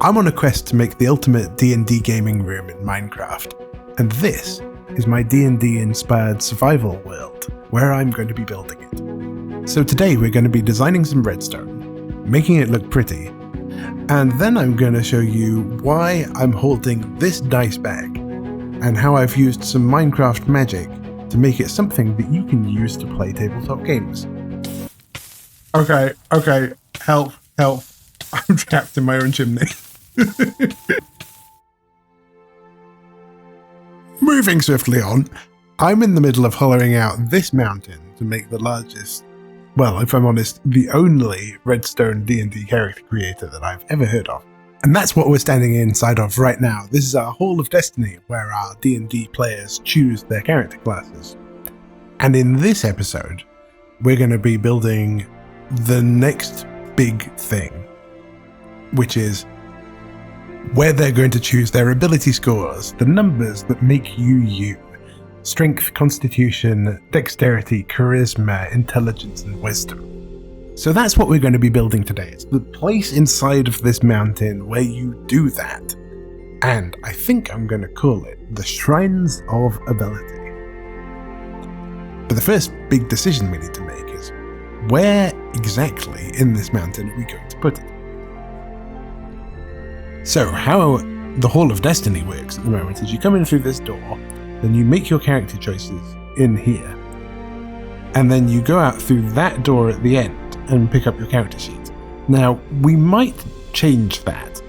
I'm on a quest to make the ultimate D&D gaming room in Minecraft, and this is my D&D inspired survival world where I'm going to be building it. So today we're going to be designing some redstone, making it look pretty, and then I'm going to show you why I'm holding this dice bag and how I've used some Minecraft magic to make it something that you can use to play tabletop games. Okay, help, I'm trapped in my own chimney. Moving swiftly on, I'm in the middle of hollowing out this mountain to make the largest, well, if I'm honest, the only redstone D&D character creator that I've ever heard of. And that's what we're standing inside of right now. This is our Hall of Destiny, where our D&D players choose their character classes. And in this episode, we're going to be building the next big thing, which is where they're going to choose their ability scores, the numbers that make you you. Strength, constitution, dexterity, charisma, intelligence, and wisdom. So that's what we're going to be building today. It's the place inside of this mountain where you do that. And I think I'm going to call it the Shrines of Ability. But the first big decision we need to make is, where exactly in this mountain are we going to put it? So how the Hall of Destiny works at the moment is you come in through this door, then you make your character choices in here, and then you go out through that door at the end and pick up your character sheet. Now, we might change that,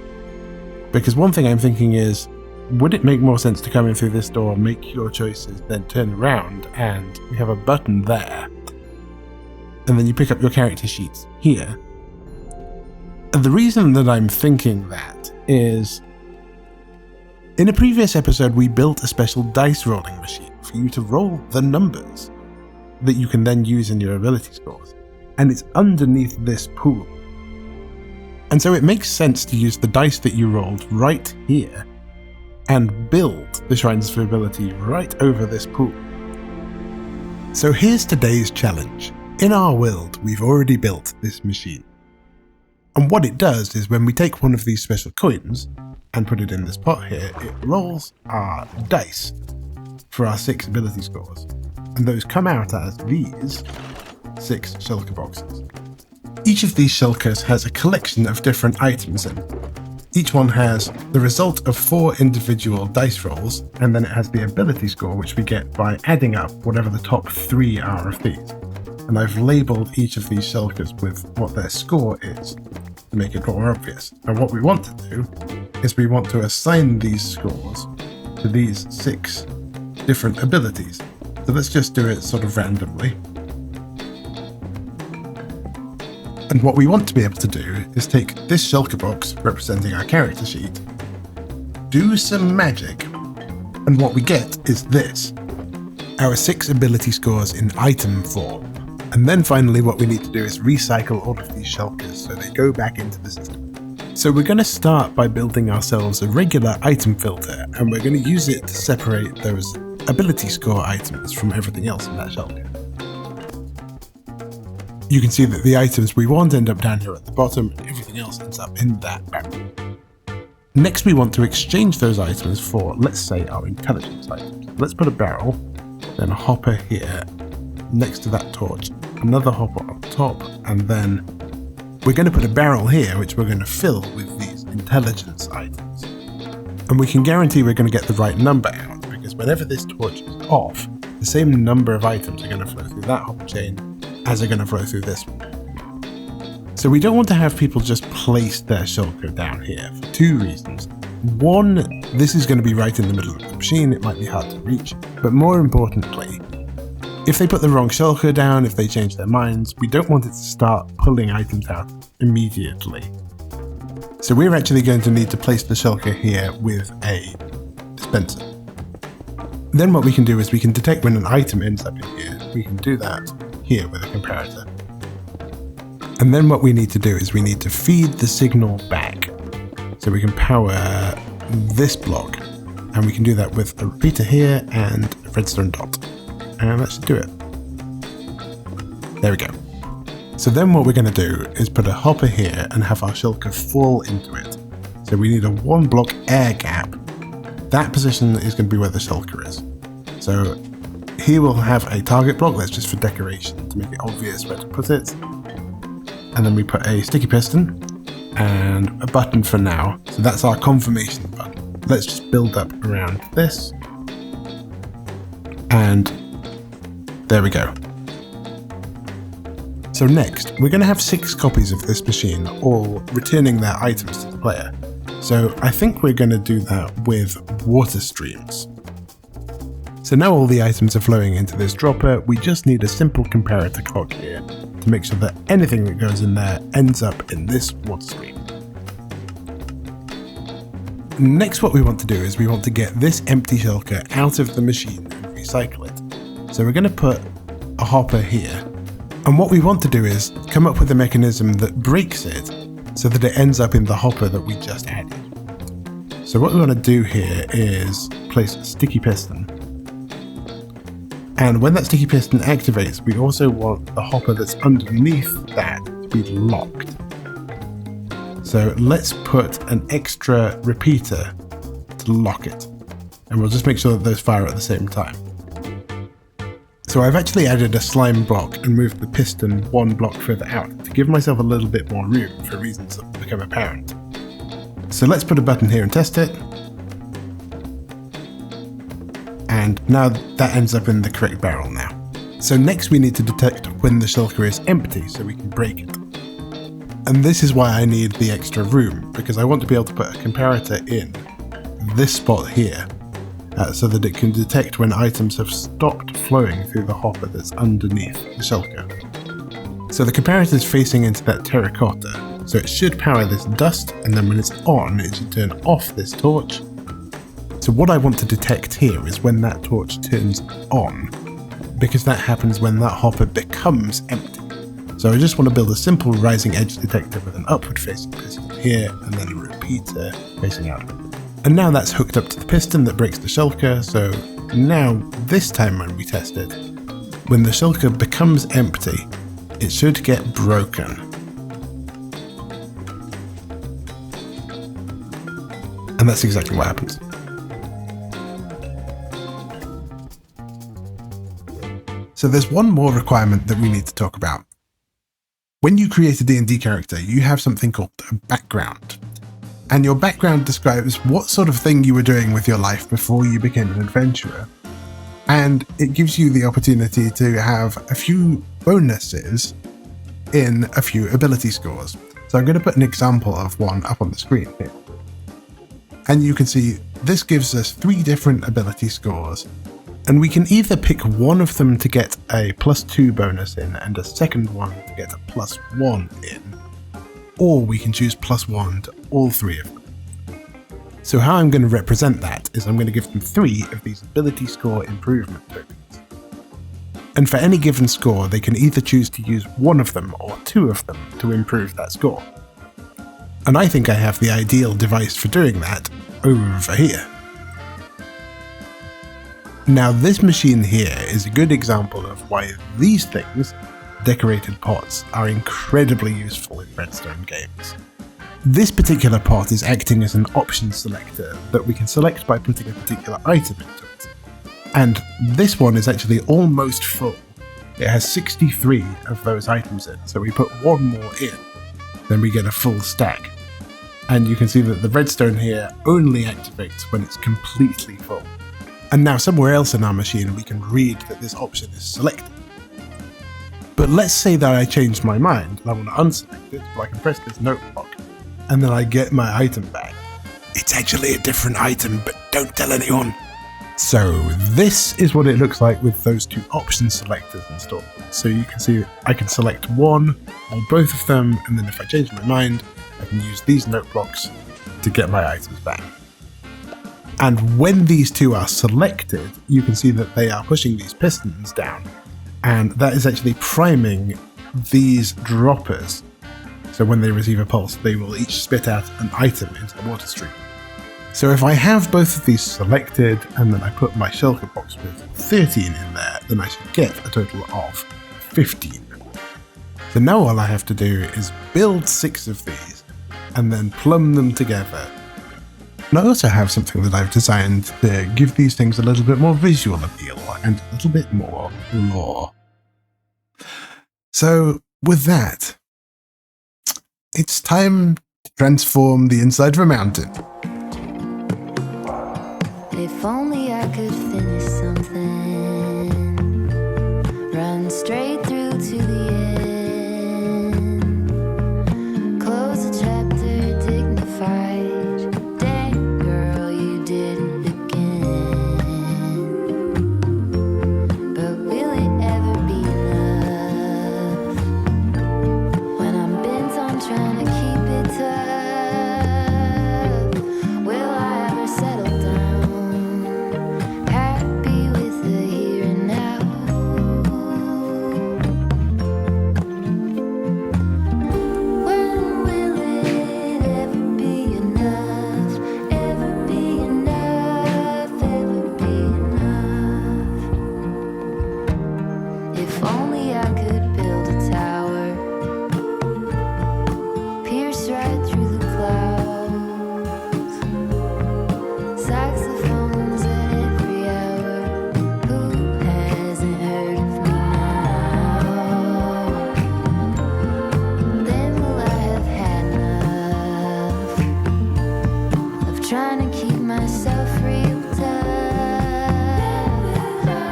because one thing I'm thinking is, would it make more sense to come in through this door, make your choices, then turn around and we have a button there, and then you pick up your character sheets here? And the reason that I'm thinking that is, in a previous episode we built a special dice rolling machine for you to roll the numbers that you can then use in your ability scores, and it's underneath this pool. And so it makes sense to use the dice that you rolled right here and build the Shrines of Ability right over this pool. So here's today's challenge. In our world, we've already built this machine. And what it does is when we take one of these special coins and put it in this pot here, it rolls our dice for our 6 ability scores. And those come out as these 6 shulker boxes. Each of these shulkers has a collection of different items in. Each one has the result of 4 individual dice rolls, and then it has the ability score, which we get by adding up whatever the top 3 are of these. And I've labelled each of these shulkers with what their score is to make it more obvious. And what we want to do is we want to assign these scores to these 6 different abilities. So let's just do it sort of randomly. And what we want to be able to do is take this shulker box representing our character sheet, do some magic, and what we get is this, our 6 ability scores in item form. And then finally what we need to do is recycle all of these shulkers so they go back into the system. So we're going to start by building ourselves a regular item filter, and we're going to use it to separate those ability score items from everything else in that shulker. You can see that the items we want end up down here at the bottom, and everything else ends up in that barrel. Next we want to exchange those items for, let's say, our intelligence items. Let's put a barrel, then a hopper here, next to that torch, another hopper on top, and then we're going to put a barrel here which we're going to fill with these intelligence items. And we can guarantee we're going to get the right number out, because whenever this torch is off, the same number of items are going to flow through that hopper chain as are going to flow through this one. So we don't want to have people just place their shulker down here for 2 reasons. One, this is going to be right in the middle of the machine, it might be hard to reach, but more importantly, if they put the wrong shulker down, if they change their minds, we don't want it to start pulling items out immediately. So we're actually going to need to place the shulker here with a dispenser. Then what we can do is we can detect when an item ends up in here. We can do that here with a comparator. And then what we need to do is we need to feed the signal back. So we can power this block, and we can do that with a repeater here and a redstone dot. And that should do it. There we go. So then what we're going to do is put a hopper here and have our shulker fall into it. So we need a 1 block air gap. That position is going to be where the shulker is. So here we'll have a target block, that's just for decoration to make it obvious where to put it. And then we put a sticky piston and a button for now. So that's our confirmation button. Let's just build up around this. And there we go. So next, we're going to have 6 copies of this machine, all returning their items to the player. So I think we're going to do that with water streams. So now all the items are flowing into this dropper, we just need a simple comparator clock here to make sure that anything that goes in there ends up in this water stream. Next, what we want to do is we want to get this empty shulker out of the machine and recycle it. So we're going to put a hopper here. And what we want to do is come up with a mechanism that breaks it so that it ends up in the hopper that we just added. So what we want to do here is place a sticky piston. And when that sticky piston activates, we also want the hopper that's underneath that to be locked. So let's put an extra repeater to lock it. And we'll just make sure that those fire at the same time. So I've actually added a slime block and moved the piston 1 block further out to give myself a little bit more room for reasons that become apparent. So let's put a button here and test it. And now that ends up in the correct barrel now. So next we need to detect when the shulker is empty so we can break it. And this is why I need the extra room, because I want to be able to put a comparator in this spot here. So that it can detect when items have stopped flowing through the hopper that's underneath the shulker. So the comparator is facing into that terracotta, so it should power this dust, and then when it's on, it should turn off this torch. So what I want to detect here is when that torch turns on, because that happens when that hopper becomes empty. So I just want to build a simple rising edge detector with an upward facing piston here, and then a repeater facing outward. And now that's hooked up to the piston that breaks the shulker, so now this time when we test it, when the shulker becomes empty, it should get broken. And that's exactly what happens. So there's one more requirement that we need to talk about. When you create a D&D character, you have something called a background. And your background describes what sort of thing you were doing with your life before you became an adventurer. And it gives you the opportunity to have a few bonuses in a few ability scores. So I'm going to put an example of one up on the screen here. And you can see this gives us 3 different ability scores. And we can either pick one of them to get a +2 bonus in and a second one to get a +1 in. Or we can choose +1 to all 3 of them. So how I'm going to represent that is I'm going to give them 3 of these ability score improvement tokens. And for any given score, they can either choose to use one of them or 2 of them to improve that score. And I think I have the ideal device for doing that over here. Now this machine here is a good example of why these things, decorated pots, are incredibly useful in redstone games. This particular pot is acting as an option selector that we can select by putting a particular item into it. And this one is actually almost full. It has 63 of those items in, so we put one more in, then we get a full stack. And you can see that the redstone here only activates when it's completely full. And now somewhere else in our machine we can read that this option is selected. But let's say that I changed my mind and I want to unselect it, so I can press this note block, and then I get my item back. It's actually a different item, but don't tell anyone. So this is what it looks like with those 2 option selectors installed. So you can see I can select one or both of them, and then if I change my mind, I can use these note blocks to get my items back. And when these 2 are selected, you can see that they are pushing these pistons down, and that is actually priming these droppers. So when they receive a pulse, they will each spit out an item into the water stream. So if I have both of these selected, and then I put my shulker box with 13 in there, then I should get a total of 15. So now all I have to do is build 6 of these, and then plumb them together And I also have something that I've designed to give these things a little bit more visual appeal and a little bit more lore. So with that, it's time to transform the inside of a mountain. If only I could finish something, run straight through to the end, close a chapter dignified. Dang girl, you did it again. But will it ever be enough when I'm bent on trying to keep it tough? Will I ever settle down, happy with the here and now? When will it ever be enough? Ever be enough? Ever be enough? If only I could build a tower, pierce right through the clouds, saxophones at every hour. Who hasn't heard of me now? Then will I have had enough of trying to keep myself real tough?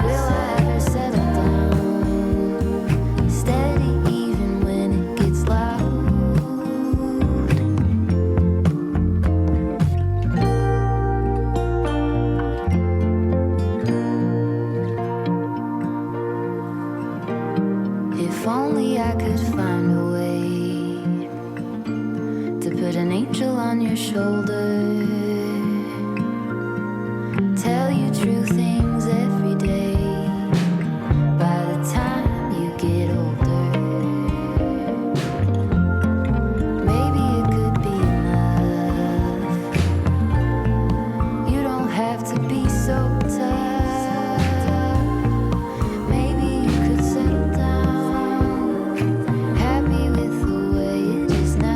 Will I ever settle down, steady even when it gets loud? If only I could find a way to put an angel on your shoulder, tell you true things every day. By the time you get older, maybe it could be enough. You don't have to be so tough. Maybe you could settle down, happy with the way it is now.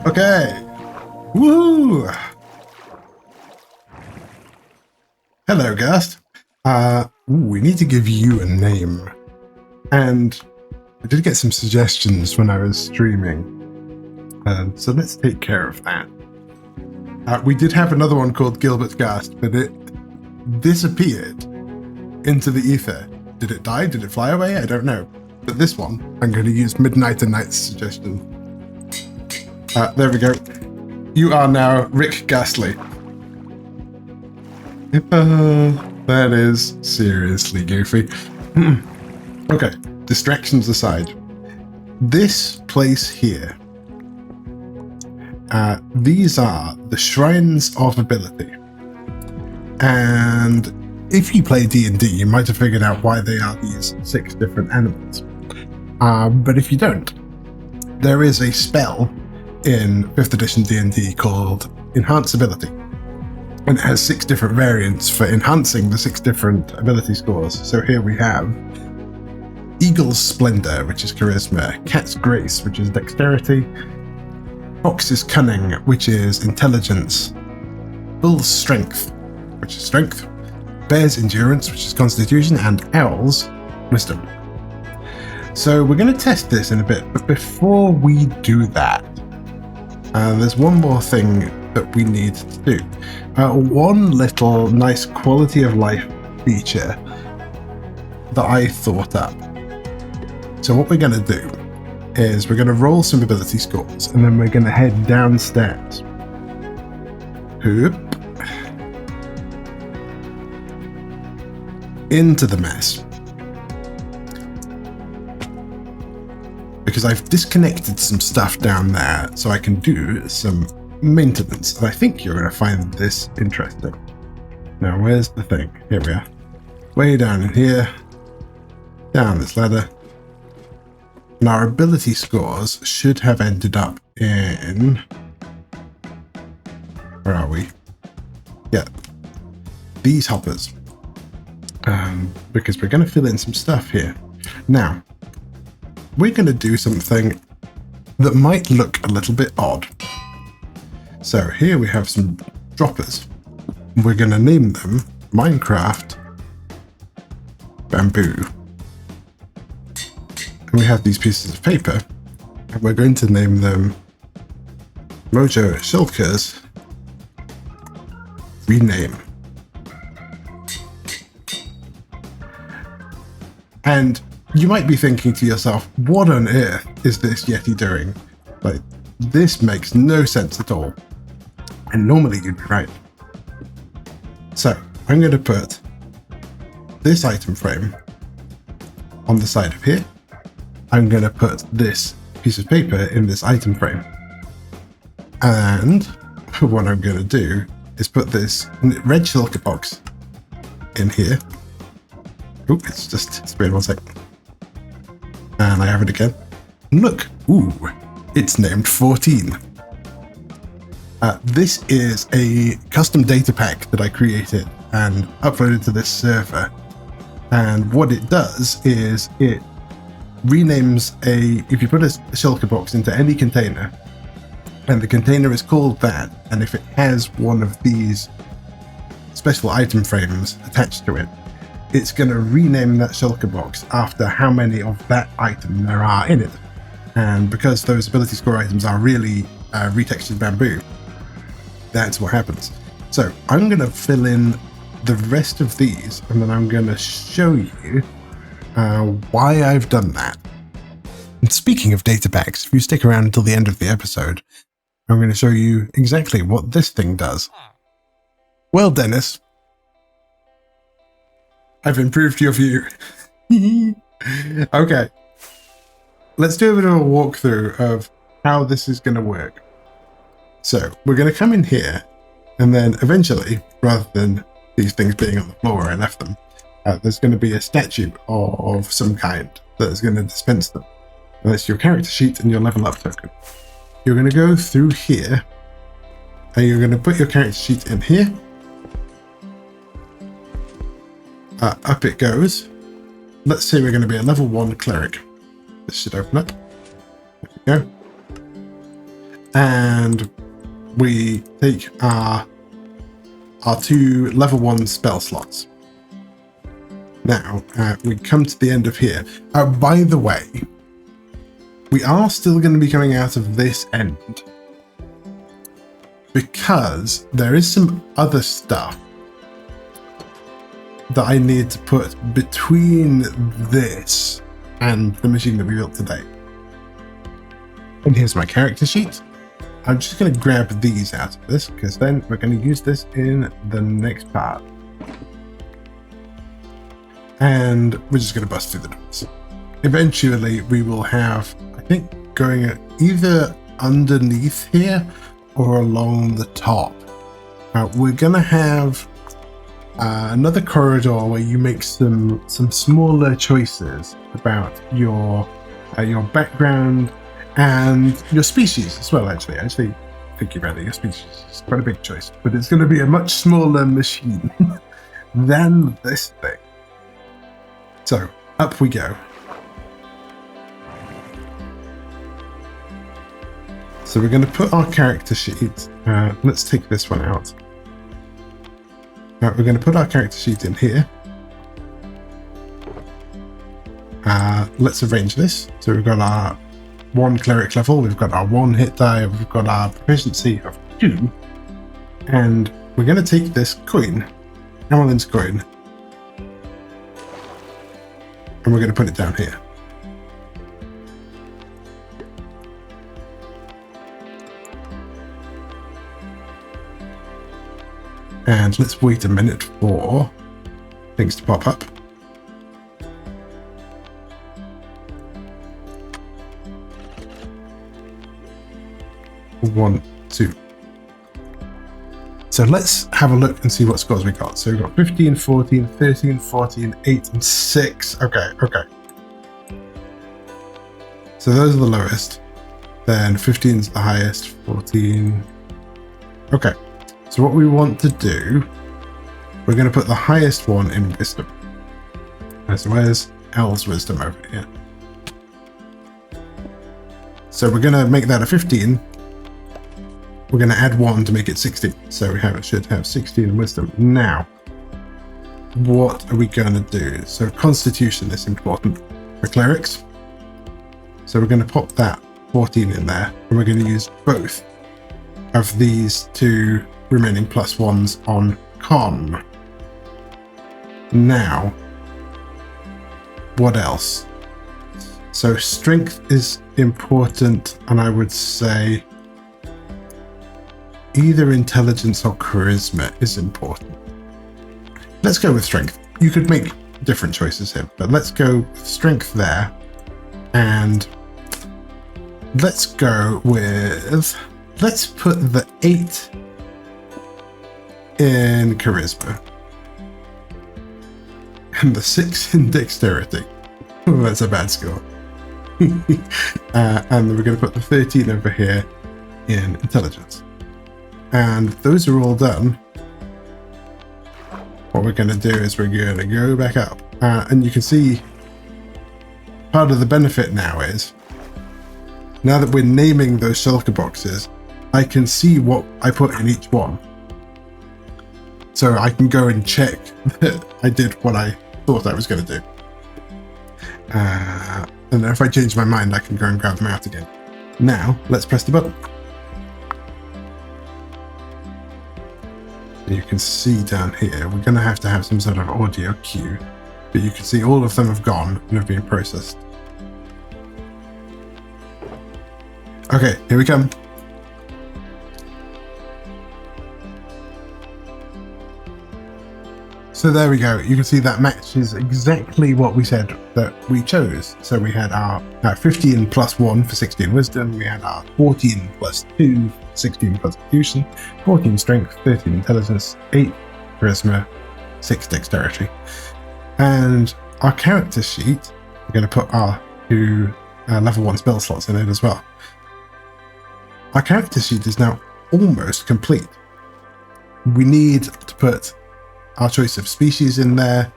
Okay. Woo! Hello, Ghast. We need to give you a name. And I did get some suggestions when I was streaming. So let's take care of that. We did have another one called Gilbert Ghast, but it disappeared into the ether. Did it die? Did it fly away? I don't know. But this one, I'm going to use Midnight and Night's suggestion. There we go. You are now Rick Ghastly. That is seriously goofy. Okay, distractions aside. This place here, these are the Shrines of Ability. And if you play D&D, you might have figured out why they are these 6 different animals. But if you don't, there is a spell in 5th edition D&D called Enhance Ability. And it has 6 different variants for enhancing the 6 different ability scores. So here we have Eagle's Splendor, which is Charisma, Cat's Grace, which is Dexterity, Fox's Cunning, which is Intelligence, Bull's Strength, which is Strength, Bear's Endurance, which is Constitution, and Owl's Wisdom. So we're going to test this in a bit, but before we do that, there's one more thing that we need to do. One little nice quality of life feature that I thought up. So what we're going to do is we're going to roll some ability scores, and then we're going to head downstairs. Hoop. Into the mess. Because I've disconnected some stuff down there so I can do some maintenance, and I think you're going to find this interesting. Now, where's the thing? Here we are. Way down in here. Down this ladder. And our ability scores should have ended up in... Where are we? Yeah. These hoppers. Because we're going to fill in some stuff here. Now, we're going to do something that might look a little bit odd. So here we have some droppers. We're going to name them Minecraft Bamboo. And we have these pieces of paper, and we're going to name them Mojo Shulkers Rename. And you might be thinking to yourself, what on earth is this Yeti doing? Like, this makes no sense at all. And normally you'd be right. So I'm going to put this item frame on the side of here. I'm going to put this piece of paper in this item frame. And what I'm going to do is put this red shulker box in here. Oh, it's been 1 second. And I have it again. Look, ooh, it's named 14. This is a custom data pack that I created and uploaded to this server. And what it does is it renames if you put a shulker box into any container, and the container is called that, and if it has one of these special item frames attached to it, it's going to rename that shulker box after how many of that item there are in it. And because those ability score items are really retextured bamboo, that's what happens. So I'm going to fill in the rest of these, and then I'm going to show you why I've done that. And speaking of data packs, if you stick around until the end of the episode, I'm going to show you exactly what this thing does. Well, Dennis, I've improved your view. Okay, let's do a bit of a walkthrough of how this is going to work. So we're going to come in here, and then eventually, rather than these things being on the floor where I left them, there's going to be a statue of some kind that is going to dispense them. And that's your character sheet and your level up token. You're going to go through here, and you're going to put your character sheet in here. Up it goes. Let's say we're going to be a level 1 cleric. This should open up. There we go. And we take our 2 level 1 spell slots. Now, we come to the end of here. By the way, we are still going to be coming out of this end, because there is some other stuff that I need to put between this and the machine that we built today. And here's my character sheet. I'm just going to grab these out of this, because then we're going to use this in the next part. And we're just going to bust through the doors. Eventually we will have, I think, going either underneath here or along the top. We're going to have another corridor where you make some smaller choices about your background and your species as well. Actually thinking about it, your species is quite a big choice, but it's going to be a much smaller machine than this thing. So up we go. So we're going to put our character sheet. Let's take this one out. Now we're going to put our character sheet in here. Let's arrange this. So we've got our 1 cleric level, we've got our 1 hit die, we've got our proficiency of 2, and we're going to take this coin, Amelin's coin, and we're going to put it down here. And let's wait a minute for things to pop up. One, two. So let's have a look and see what scores we got. So we've got 15, 14, 13, 14, 8, and 6. Okay. So those are the lowest. Then 15 is the highest, 14. Okay. So what we want to do, we're going to put the highest one in wisdom. So where's L's wisdom over here? So we're going to make that a 15. We're going to add 1 to make it 16. So we should have 16 in wisdom. Now, what are we going to do? So constitution is important for clerics. So we're going to pop that 14 in there, and we're going to use both of these two remaining +1s on con. Now, what else? So strength is important, and I would say either intelligence or charisma is important. Let's go with strength. You could make different choices here, but let's go with strength there, and let's go with, let's put the 8 in charisma and the 6 in dexterity. Oh, that's a bad score. And we're going to put the 13 over here in intelligence. And those are all done. What we're going to do is we're going to go back up. And you can see part of the benefit now is, now that we're naming those shulker boxes, I can see what I put in each one. So I can go and check that I did what I thought I was going to do. And if I change my mind, I can go and grab them out again. Now, let's press the button. You can see down here, we're going to have some sort of audio cue, but you can see all of them have gone and have been processed. Okay, here we come. So there we go. You can see that matches exactly what we said that we chose. So we had our 15 plus 1 for 16 wisdom. We had our 14 plus 2, 16 constitution, 14 strength, 13 intelligence, 8 charisma, 6 dexterity. And our character sheet, we're going to put our 2 level 1 spell slots in it as well. Our character sheet is now almost complete. We need to put our choice of species in there.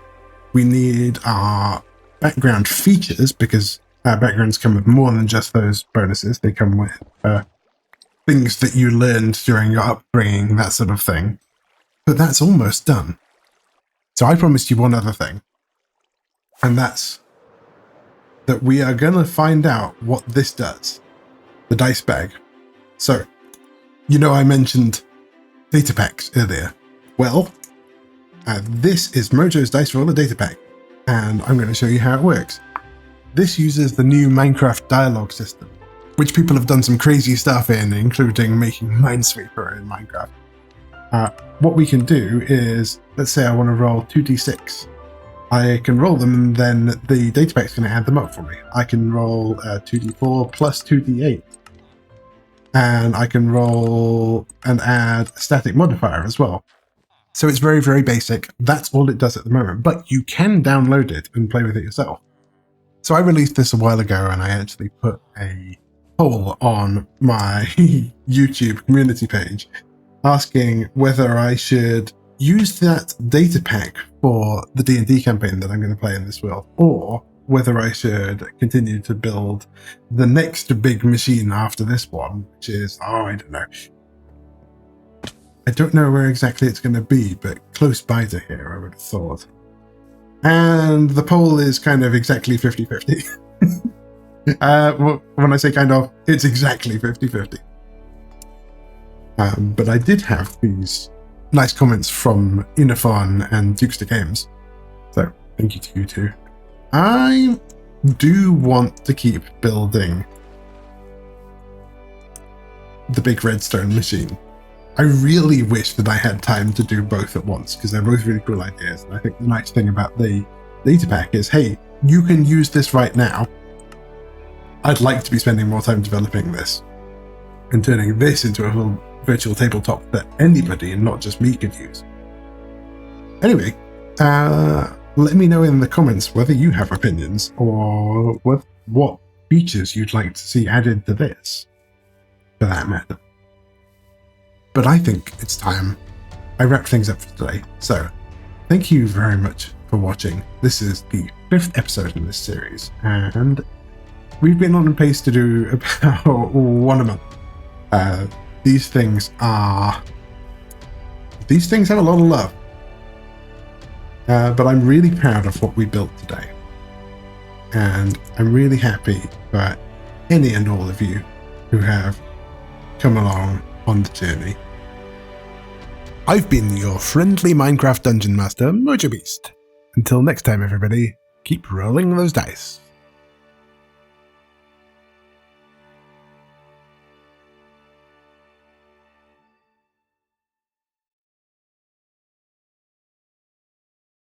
We need our background features, because our backgrounds come with more than just those bonuses. They come with things that you learned during your upbringing, that sort of thing. But that's almost done. So I promised you one other thing, and that's that we are going to find out what this does, the dice bag. So, you know, I mentioned Datapacks earlier. Well, this is Mojo's Dice Roller Datapack, and I'm going to show you how it works. This uses the new Minecraft dialogue system, which people have done some crazy stuff in, including making Minesweeper in Minecraft. What we can do is, let's say I want to roll 2d6. I can roll them, and then the Datapack's going to add them up for me. I can roll 2d4 plus 2d8. And I can roll and add a static modifier as well. So it's very, very basic. That's all it does at the moment, but you can download it and play with it yourself. So I released this a while ago, and I actually put a poll on my YouTube community page asking whether I should use that data pack for the D&D campaign that I'm going to play in this world, or whether I should continue to build the next big machine after this one, which is, I don't know. I don't know where exactly it's going to be, but close by to here, I would have thought. And the poll is kind of exactly 50-50. When I say kind of, it's exactly 50-50. But I did have these nice comments from Inafon and Dukester Games. So, thank you to you two. I do want to keep building the big redstone machine. I really wish that I had time to do both at once, because they're both really cool ideas. And I think the nice thing about the data pack is, hey, you can use this right now. I'd like to be spending more time developing this and turning this into a virtual tabletop that anybody and not just me could use. Anyway, let me know in the comments whether you have opinions or what features you'd like to see added to this, for that matter. But I think it's time I wrap things up for today. So, thank you very much for watching. This is the 5th episode in this series, and we've been on a pace to do about 1 a month. These things have a lot of love. But I'm really proud of what we built today. And I'm really happy for any and all of you who have come along on the journey. I've been your friendly Minecraft Dungeon Master, Mojo Beast. Until next time, everybody, keep rolling those dice.